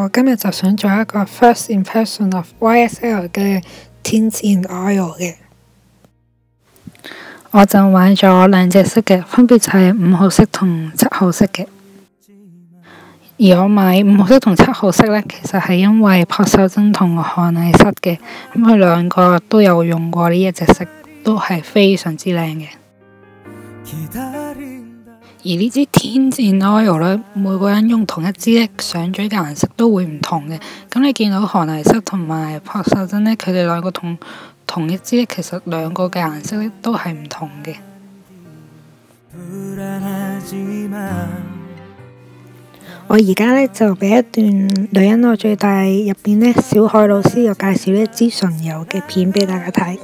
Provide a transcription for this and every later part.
我今日就想做一個 first impression of YSL 嘅 Tints in Oil 嘅。我就買咗兩隻色嘅，分別就係5號色同7號色嘅。而我買5號色同7號色呢，其實係因為朴秀珍同韓藝室嘅，咁佢兩個都有用過呢一隻色，都係非常之靚嘅。而呢支 Tints in Oil 咧，每個人用同一支咧上嘴嘅顏色都會唔同嘅。咁你見到韓藝室同埋朴秀珍咧，佢哋兩個同一支咧，其實兩個嘅顏色咧都係唔同嘅。我而家咧就俾一段女人我最大入邊咧，小海老師又介紹一支唇油嘅片俾大家睇。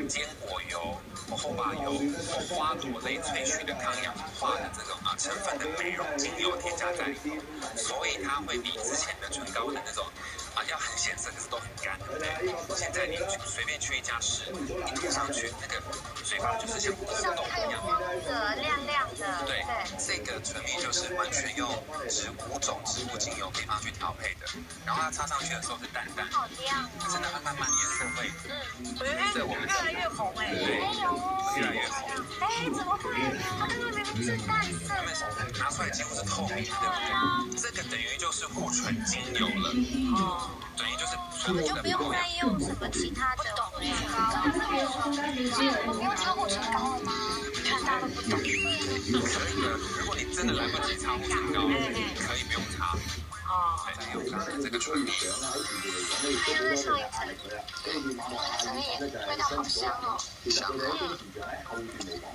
堅果油、後把油、花朵類萃取的抗氧化的這種成分的美容精油添加在裡頭，所以它會比之前的唇膏的那種要很顯色，可是都很乾，對不對？現在你隨便去一家試，你塗上去，那個嘴巴就是像果凍一樣，亮亮的。對，這個唇蜜就是完全用5種植物精油配方去調配的，然後它擦上去的時候是淡淡，好亮哦，真的會慢慢顏色會，我覺得越來越紅哎，對，越來越紅。哎，怎麼會？它剛剛明明是淡色的，拿出來幾乎是透明的，對不對？這個等於就是護唇精油了，哦，等於就是我們就不用再用什麼其他的唇膏，不用擦護唇膏了嗎？看大家都不懂。可以的，如果你真的來不及擦護唇膏，可以不用擦。哦，還有剛剛這個唇蜜，還有上一層，唇蜜味道好香哦，香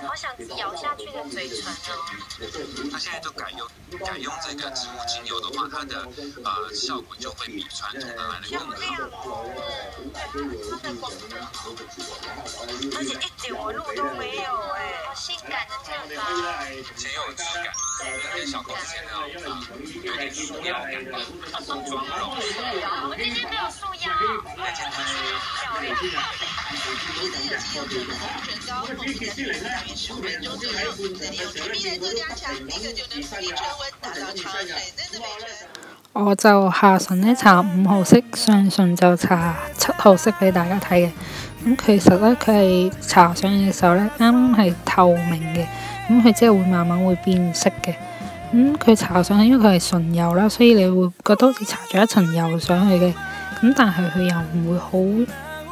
好想咬下去的嘴唇哦。它現在都改用這個植物精油的話，它的效果就會比傳統的來得更好。它的光澤，而且一點紋路都沒有哎，好性感的這個，其實又有質感，跟小狗之前那種有點束腰感的裝容。我今天沒有束腰，那今天束腰漂亮。我就下唇呢搽5號色，上唇就搽7號色俾大家睇嘅。咁其實呢，佢係搽上去嘅時候呢，啱啱係透明嘅，咁佢之後會慢慢會變色嘅。咁佢搽上去，因為佢係唇油啦，所以你會覺得好似搽咗一層油上去嘅。咁但係佢又唔會好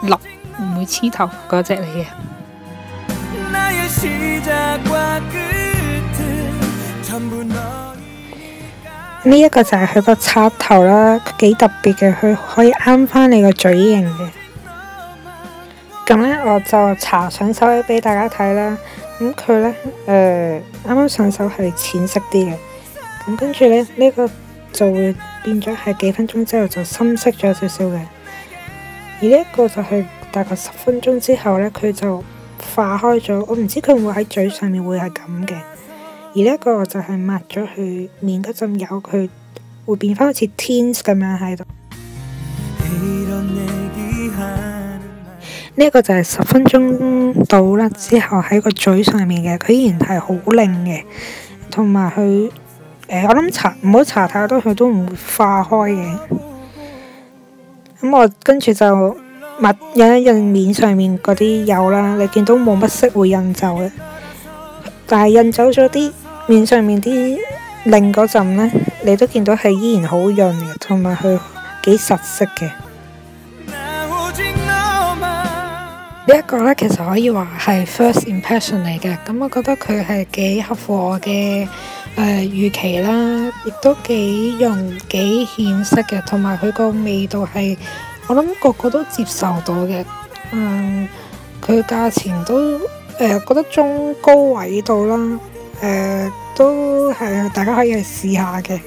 立，唔會黐頭嗰隻嚟嘅。呢一個就係佢個插頭啦，幾特別嘅，佢可以啱翻你個嘴型嘅。咁呢，我就搽上手俾大家睇啦。咁佢呢，啱啱上手係淺色啲嘅。咁跟住呢，呢個就會變咗係幾分鐘之後就深色咗少少嘅。而呢一個就係大概10分鐘之後呢，佢就化開咗。我唔知佢會唔會喺嘴上面會係咁嘅。而呢一個就係抹咗佢面嗰陣油，佢會變翻好似 Tints 咁樣喺度。呢一個就係10分鐘到啦，之後喺個嘴上面嘅，佢依然係好靚嘅，同埋佢我諗唔好搽太多，佢都唔會化開嘅。咁我跟住就抹印一印面上面嗰啲油啦，你見到冇乜色會印走嘅，但係印走咗啲面上面啲令嗰陣呢，你都見到係依然好潤嘅，同埋佢幾實色嘅。呢一個呢，其實可以話係 first impression 嚟嘅，咁我覺得佢係幾合乎我嘅預期啦，亦都幾潤幾顯色嘅，同埋佢個味道係我諗個個都接受到嘅。佢價錢都覺得中高位度啦，都係大家可以去試下嘅。